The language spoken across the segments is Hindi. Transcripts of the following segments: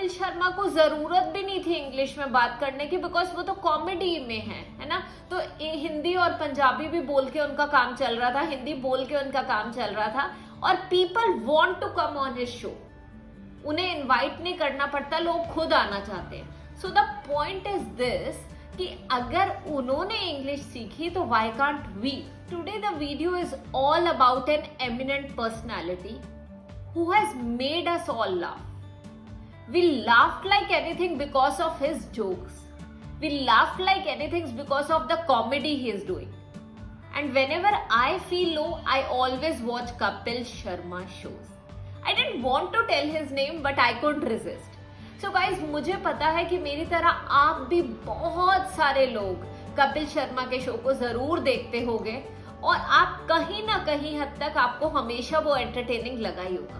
कपिल शर्मा को जरूरत भी नहीं थी इंग्लिश में बात करने की, बिकॉज वो तो कॉमेडी में है ना। तो हिंदी और पंजाबी भी बोल के उनका काम चल रहा था, हिंदी बोल के उनका काम चल रहा था, और people want to come on his show. उन्हें इनवाइट नहीं करना पड़ता, लोग खुद आना चाहते हैं। So the point is this कि अगर उन्होंने इंग्लिश सीखी तो why can't we. Today the video is all about an eminent personality who has made us all laugh. We laughed like anything because of his jokes. We laughed like anything because of the comedy he is doing. And whenever I feel low, I always watch Kapil Sharma shows. I didn't want to tell his name, but I couldn't resist. So guys, मुझे पता है कि मेरी तरह आप भी बहुत सारे लोग कपिल शर्मा के शो को जरूर देखते होंगे, और आप कहीं ना कहीं हद तक आपको हमेशा वो एंटरटेनिंग लगा ही होगा।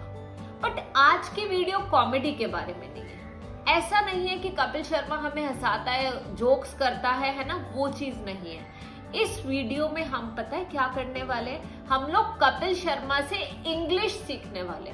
बट आज की वीडियो कॉमेडी के बारे में नहीं है। ऐसा नहीं है कि कपिल शर्मा हमें हंसाता है, जोक्स करता है ना, वो चीज नहीं है। इस वीडियो में हम पता है क्या करने वाले, हम लोग कपिल शर्मा से इंग्लिश सीखने वाले।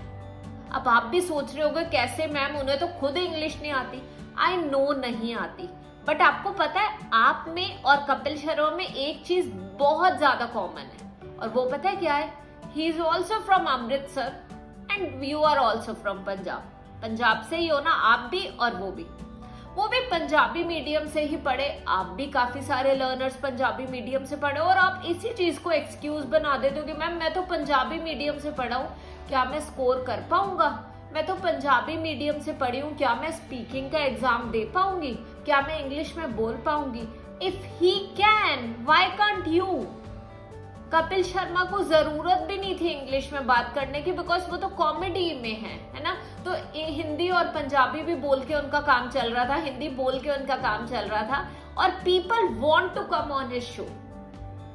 अब आप भी सोच रहे होंगे कैसे मैम, उन्हें तो खुद इंग्लिश नहीं आती। आई नो नहीं आती, बट आपको पता है आप में और कपिल शर्मा में एक चीज बहुत ज्यादा कॉमन है, और वो पता है क्या है? He is also from Amritsar and you are also from Punjab. Punjab से ही हो ना आप भी, और वो भी पंजाबी मीडियम से ही पढ़े। आप भी काफी सारे लर्नर्स पंजाबी मीडियम से पढ़े, और आप इसी चीज को एक्सक्यूज बना देते हो कि मैम मैं तो पंजाबी मीडियम से पढ़ा हूँ, क्या मैं स्कोर कर पाऊंगा? मैं तो पंजाबी मीडियम से पढ़ी हूँ, क्या मैं स्पीकिंग का एग्जाम दे पाऊंगी? क्या मैं इंग्लिश में बोल पाऊंगी? If he can, why can't you? Kapil Sharma को जरूरत भी नहीं थी इंग्लिश में बात करने की, बिकॉज वो तो कॉमेडी में है ना। तो हिंदी और पंजाबी भी बोल के उनका काम चल रहा था, हिंदी बोल के उनका काम चल रहा था, और people want to come on his show.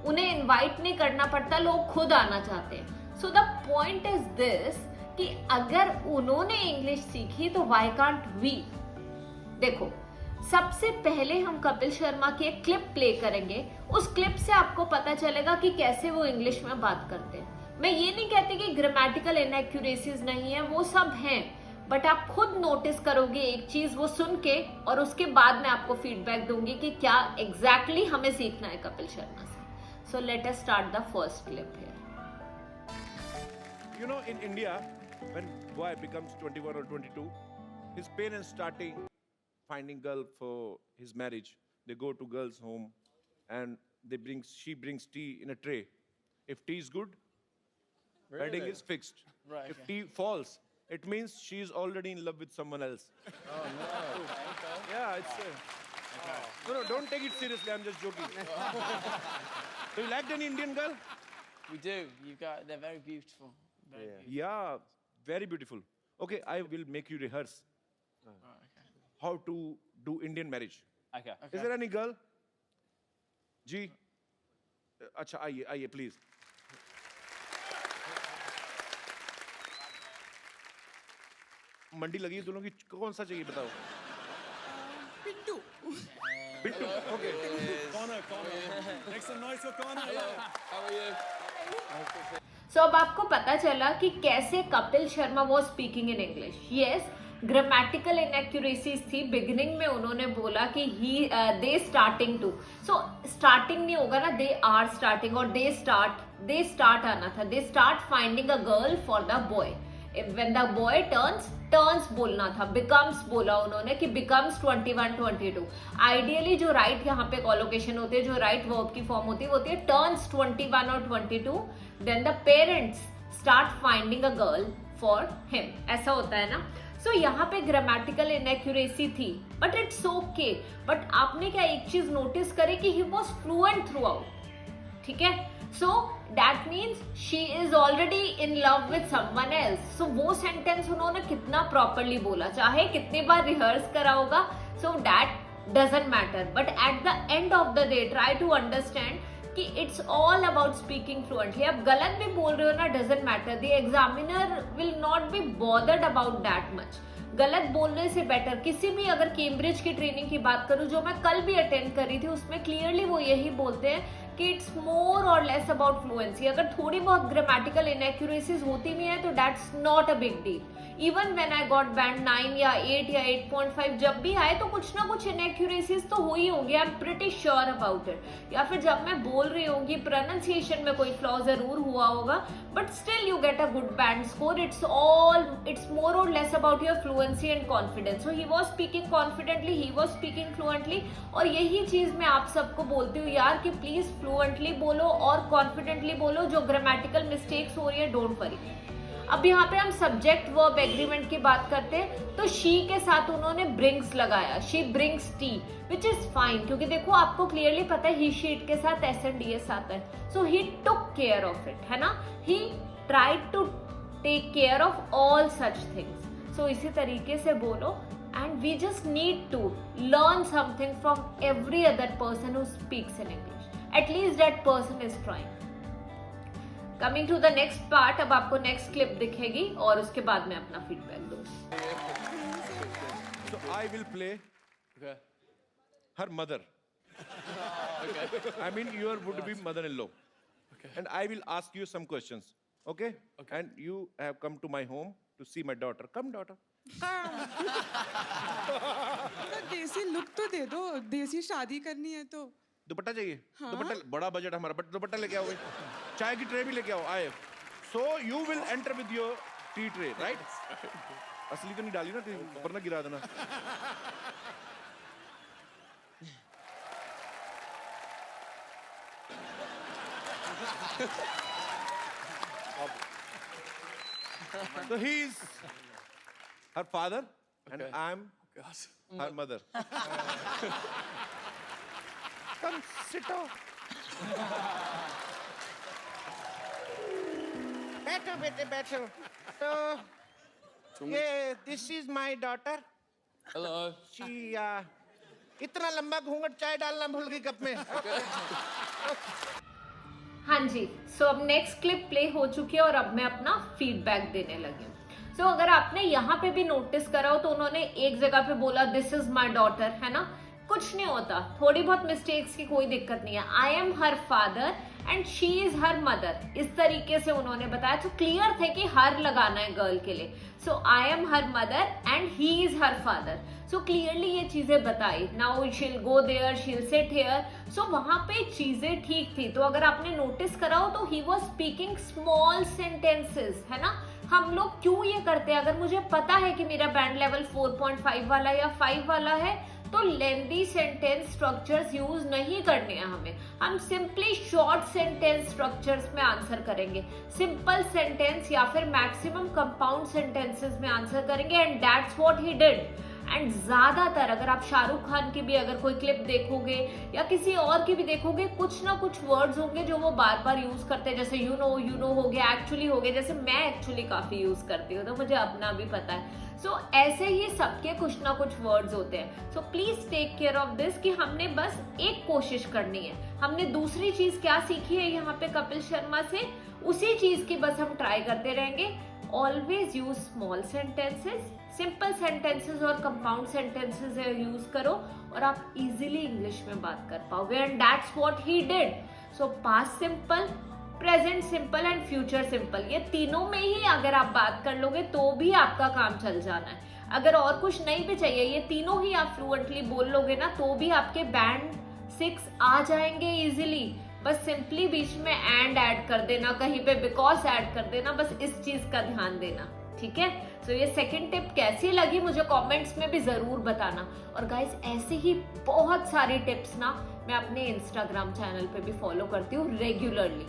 उन्हें इनवाइट नहीं करना पड़ता, लोग खुद आना चाहते हैं। So the point is this कि अगर उन्होंने इंग्लिश सीखी तो व्हाई कांट वी। देखो, सबसे पहले हम कपिल शर्मा की एक क्लिप प्ले करेंगे। उस क्लिप से आपको पता चलेगा कि कैसे वो इंग्लिश में बात करते हैं। मैं ये नहीं कहती कि ग्रामेटिकल इनएक्यूरेसीज नहीं है, वो सब हैं, बट आप खुद नोटिस करोगे एक चीज वो सुन के, और उसके बाद मैं आपको फीडबैक दूंगी कि क्या एग्जैक्टली हमें सीखना है कपिल शर्मा से। So let us start the first clip here. You know, in India, when boy becomes 21 or 22, his parents starting finding girl for his marriage. They go to girl's home and she brings tea in a tray. If tea is good, wedding is fixed. Right. If tea falls, it means she is already in love with someone else. Oh no. Okay. Yeah, it's no, don't take it seriously. I'm just joking. Do you like any Indian girl? We do. They're very beautiful. Very beautiful. Yeah, very beautiful. Okay, I will make you rehearse Oh, okay. how to do Indian marriage. Okay. Is there any girl? जी, अच्छा आइए please. मंडी लगी है दोनों की, कौन सा चाहिए बताओ? Pintu. Bittu, okay. Connor. Make some noise for Connor. How are you? सो अब आपको पता चला कि कैसे Kapil Sharma was speaking in English. Yes, grammatical inaccuracies थी। बिगिनिंग में उन्होंने बोला कि they starting to, so starting नहीं होगा ना, दे आर स्टार्टिंग, और दे स्टार्ट आना था। They start finding a girl for the boy. When the boy turns बोलना था, बिकम्स बोला उन्होंने कि बिकम्स 21 22। आइडियली जो राइट यहाँ पे कॉलोकेशन होती है, जो राइट वर्ब की फॉर्म होती है टर्न्स 21 और 22। Then the parents start finding a girl for him, ऐसा होता है ना। सो यहाँ पे ग्रामेटिकल इनएक्यूरेसी थी, बट इट्स ओके। बट आपने क्या एक चीज नोटिस करी कि he was fluent throughout, ठीक है। So that means she is already in love with someone else. So वो सेंटेंस उन्होंने कितना प्रॉपरली बोला, चाहे कितनी बार रिहर्स करा होगा, so that doesn't matter. But at the end of the day try to understand कि it's all about speaking fluently. अब गलत भी बोल रहे हो ना, doesn't matter, the examiner will not be bothered about that much. गलत बोलने से बेटर, किसी भी अगर कैम्ब्रिज की ट्रेनिंग की बात करूं जो मैं कल भी अटेंड करी थी, उसमें क्लियरली वो यही बोलते हैं कि it's more or less about fluency. अगर थोड़ी बहुत ग्रामेटिकल इनएक्यूरेसीज होती भी हैं तो that's not a big deal. Even when I got banned 9 या 8 या 8.5 जब भी आए तो कुछ ना कुछ इनएक्यूरेसीज तो हो ही होंगी, I am pretty sure about it. या फिर जब मैं बोल रही होंगी प्रोनाउंसिएशन में कोई फ्लॉ जरूर हुआ होगा, but still you get a good band score. It's more or less about your fluency and confidence. So he was speaking confidently, he was speaking fluently. और यही चीज मैं आप सबको बोलती हूँ यार कि प्लीज फ्लुएंटली बोलो और कॉन्फिडेंटली बोलो। जो ग्रामेटिकल मिस्टेक्स हो रही है डोंट वरी। अब यहाँ पे हम सब्जेक्ट वर्ब एग्रीमेंट की बात करते हैं तो शी के साथ उन्होंने ब्रिंग्स लगाया, she brings T, which is fine, क्योंकि देखो आपको क्लियरली पता है ही शीट के साथ एस एंड डी एस आता है। So he took care of it, है ना, he tried to take care of all such things. So इसी तरीके से बोलो and we just need to learn something from every other person who speaks in English, at least that person is trying. Coming to the next part, अब आपको नेक्स्ट क्लिप दिखेगी और उसके बाद मैं अपना फीडबैक दूंगी। So I will play Okay. her mother. Okay. I mean your would-be mother-in-law. Okay. And I will ask you some questions. Okay? Okay. And you have come to my home to see my daughter. Come, daughter. तो देसी लुक तो दे दो, देसी शादी करनी है तो। दुपट्टा चाहिए? हाँ। दुपट्टा, बड़ा बजट हमारा, बट दुपट्टा लेके आओ भाई। चाय की ट्रे भी लेके आओ, आए। So you will enter with your tea tray, right? असली तो नहीं डाली ना, कहीं ऊपर ना गिरा देना। So he is her father and Okay. I'm God. her mother. Come sit down. बैठो बेटे बैठो। तो ये this is my daughter. Hello. She इतना लंबा घूंघट चाय डालना भूल गई कप में। हाँ जी, सो अब नेक्स्ट क्लिप प्ले हो चुकी है और अब मैं अपना फीडबैक देने लगी हूँ। सो अगर आपने यहाँ पे भी नोटिस करा हो तो उन्होंने एक जगह पे बोला दिस इज माई डॉटर, है ना, कुछ नहीं होता, थोड़ी बहुत मिस्टेक्स की कोई दिक्कत नहीं है। आई am her father and she is her mother, इस तरीके से उन्होंने बताया। तो क्लियर थे कि हर लगाना है गर्ल के लिए। So I am her mother and he is her father. So clearly ये चीजें बताई। Now she'll go there, she'll sit here. So वहां पे चीजें ठीक थी। तो अगर आपने नोटिस करा हो तो ही वॉज स्पीकिंग स्मॉल सेंटेंसेस, है ना। हम लोग क्यों ये करते हैं? अगर मुझे पता है कि मेरा बैंड लेवल 4.5 वाला या 5 वाला है तो लेंदी सेंटेंस स्ट्रक्चर्स यूज नहीं करने हैं हमें। हम सिंपली शॉर्ट सेंटेंस स्ट्रक्चर्स में आंसर करेंगे, सिंपल सेंटेंस या फिर मैक्सिमम कंपाउंड सेंटेंसेस में आंसर करेंगे and that's what he did. And ज्यादातर अगर आप शाहरुख खान की भी अगर कोई क्लिप देखोगे या किसी और की भी देखोगे, कुछ ना कुछ वर्ड्स होंगे जो वो बार बार यूज करते हैं, जैसे यू नो हो गया, एक्चुअली हो गया, जैसे मैं एक्चुअली काफी यूज करती हूँ तो मुझे अपना भी पता है। सो ऐसे ही सबके कुछ ना कुछ वर्ड्स होते हैं। So please take care of this कि हमने बस एक कोशिश करनी है। हमने दूसरी चीज क्या सीखी है यहाँ पे कपिल शर्मा से, उसी चीज की बस हम ट्राई करते रहेंगे। Always use small sentences, simple sentences और कंपाउंड सेंटेंसेस यूज करो और आप इजीली इंग्लिश में बात कर पाओगे and that's what he did. So past simple, present simple and future simple, ये तीनों में ही अगर आप बात कर लोगे तो भी आपका काम चल जाना है। अगर और कुछ नहीं भी चाहिए, ये तीनों ही आप फ्लुएंटली बोल लोगे ना तो भी आपके बैंड 6 आ जाएंगे इजीली। बस सिंपली बीच में एंड ऐड कर देना, कहीं पे बिकॉज ऐड कर देना, बस इस चीज का ध्यान देना, ठीक है। सो ये सेकंड टिप कैसी लगी मुझे कमेंट्स में भी जरूर बताना। और गाइस ऐसे ही बहुत सारी टिप्स ना मैं अपने इंस्टाग्राम चैनल पे भी फॉलो करती हूँ रेगुलरली।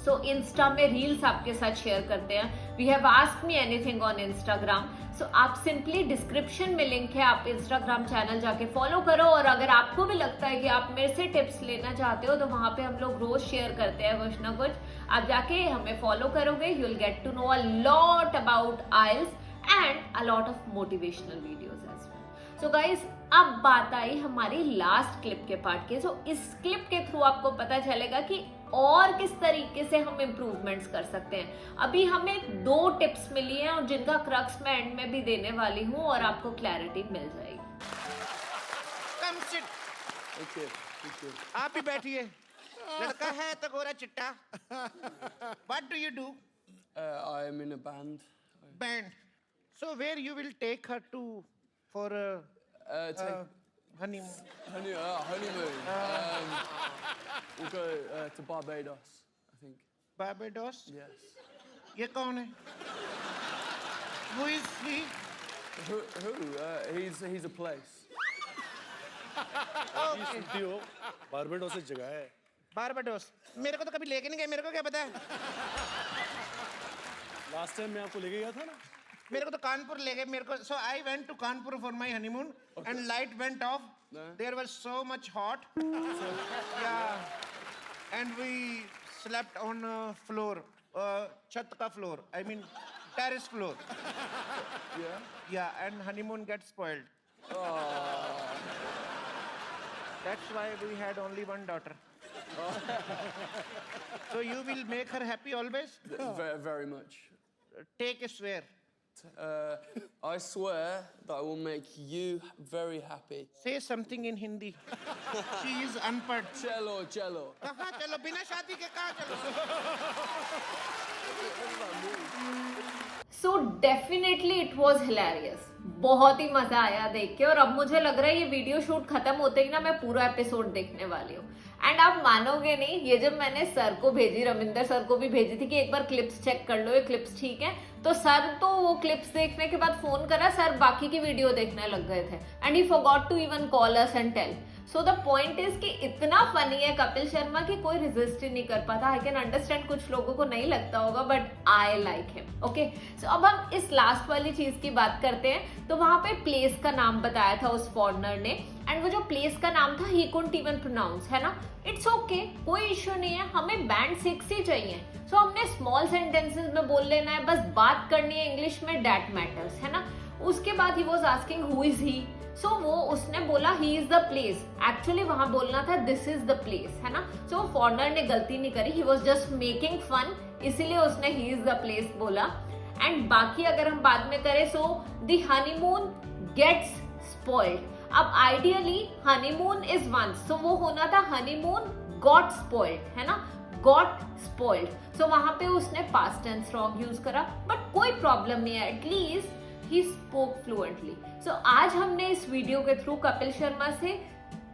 सो इंस्टा में रील्स आपके साथ शेयर करते हैं। We have asked me anything on Instagram. So आप सिंपली डिस्क्रिप्शन में लिंक है, आप इंस्टाग्राम चैनल जाके फॉलो करो। और अगर आपको भी लगता है कि आप मेरे से टिप्स लेना चाहते हो तो वहां पे हम लोग रोज शेयर करते हैं कुछ ना कुछ। आप जाके हमें फॉलो करोगे, you will get to know a lot about IELTS and a lot of motivational videos as well. So guys अब बात आई हमारी लास्ट क्लिप के पार्ट के। सो इस क्लिप के थ्रू आपको पता चलेगा कि और किस तरीके से हम इम्प्रूवमेंट्स कर सकते हैं। अभी हमें 2 टिप्स मिली हैं और जिनका क्रक्स मैं एंड में भी देने वाली हूँ और आपको क्लैरिटी मिल जाएगी। Come sit. Thank you. Thank you. आप भी बैठिए। लड़का है तो गोरा चिट्टा. What do you do? I am in a band. Band. So where you will take her to for honeymoon? Honeymoon. We'll go to Barbados, I think. Barbados? Yes. ये कौन है? Who is he? Who? He's a place. सुनती हो बारबेडोस एक जगह है. Barbados. मेरे को तो कभी लेके नहीं गए, मेरे को क्या पता है? लास्ट टाइम मैं आपको लेके गया था ना. मेरे को तो कानपुर ले गए मेरे को. So I went to Kanpur for my honeymoon and light went off. There was so much hot. Yeah. And we slept on floor, छत का floor. I mean terrace floor. Yeah. Yeah, and honeymoon gets spoiled. That's why we had only one daughter. So you will make her happy always? Very, very much. Take a swear. I swear that I will make you very happy. Say something in Hindi. She is unpad. Cello. कहाँ चलो बिना शादी के कहाँ चलो? So definitely it was hilarious. बहुत ही मजा आया देख के. और अब मुझे लग रहा है ये वीडियो शूट खत्म होते ही ना मैं पूरा एपिसोड देखने वाली हूँ. एंड आप मानोगे नहीं, ये जब मैंने सर को भेजी, रविंदर सर को भी भेजी थी कि एक बार क्लिप्स चेक कर लो, ये क्लिप्स ठीक है, तो सर तो वो क्लिप्स देखने के बाद फोन करा, सर बाकी की वीडियो देखने लग गए थे. And he forgot to even call us and tell. So the point is कि इतना फनी है कपिल शर्मा की कोई रेजिस्ट ही नहीं कर पाता. आई कैन अंडरस्टैंड कुछ लोगों को नहीं लगता होगा, but I like him. Okay, so अब हम इस लास्ट वाली चीज की बात करते हैं. तो वहां पे प्लेस का नाम बताया था उस फॉरनर ने, एंड वो जो प्लेस का नाम था ही कुडंट इवन प्रोनाउंस, है ना. इट्स ओके, कोई इश्यू नहीं है, हमें बैंड 6 ही चाहिए. सो हमने स्मॉल सेंटेंसेस में बोल लेना है, बस बात करनी है इंग्लिश में, दैट मैटर्स, है ना. उसके बाद he was asking who is he. So वो उसने बोला he is the place. Actually वहां बोलना था दिस इज द प्लेस, है ना. सो फॉरनर ने गलती नहीं करी, he was just making fun, इसीलिए उसने ही इज द प्लेस बोला. एंड बाकी अगर हम बाद में करें, so the honeymoon gets spoiled. अब आइडियली हनीमून इज वंस, सो वो होना था हनीमून गॉट स्पॉइल्ड, है ना, गॉट स्पॉइल्ड. सो वहां पे उसने पास्ट टेंस रॉन्ग यूज करा, बट कोई प्रॉब्लम नहीं है, एटलीस्ट ही स्पोक फ्लुएंटली. सो आज हमने इस वीडियो के थ्रू कपिल शर्मा से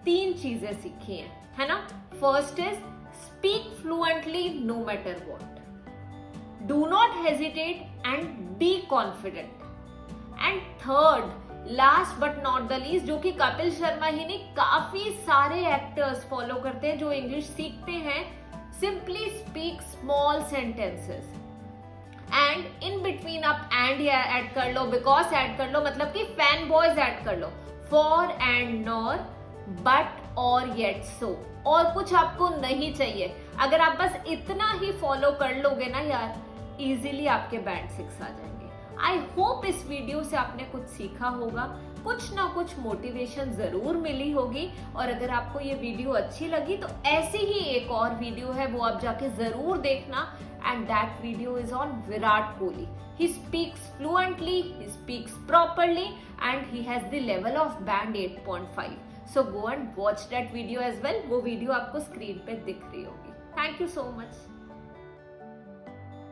3 चीजें सीखी हैं, है ना. First is speak fluently no matter what. Do not hesitate and be confident. And third, last but not the least, जो कि कपिल शर्मा ही नहीं काफी सारे एक्टर्स फॉलो करते हैं जो इंग्लिश सीखते हैं, simply speak small sentences. And in between आप एंड या ऐड कर लो, बिकॉज ऐड कर लो, मतलब कि फैन बॉयज ऐड कर लो, फॉर एंड नॉर, बट और येट सो. और कुछ आपको नहीं चाहिए. अगर आप बस इतना ही फॉलो कर लोगे ना यार, इजीली आपके बैंड 6 आ जाएंगे. आई होप इस वीडियो से आपने कुछ सीखा होगा, कुछ ना कुछ मोटिवेशन जरूर मिली होगी. और अगर आपको ये वीडियो अच्छी लगी तो ऐसी ही एक और वीडियो है, वो आप जाके जरूर देखना. And that video is on Virat Kohli. He speaks fluently, he speaks properly, and he has the level of band 8.5. So go and watch that video as well. वो video आपको screen पे दिख रही होगी. Thank you so much.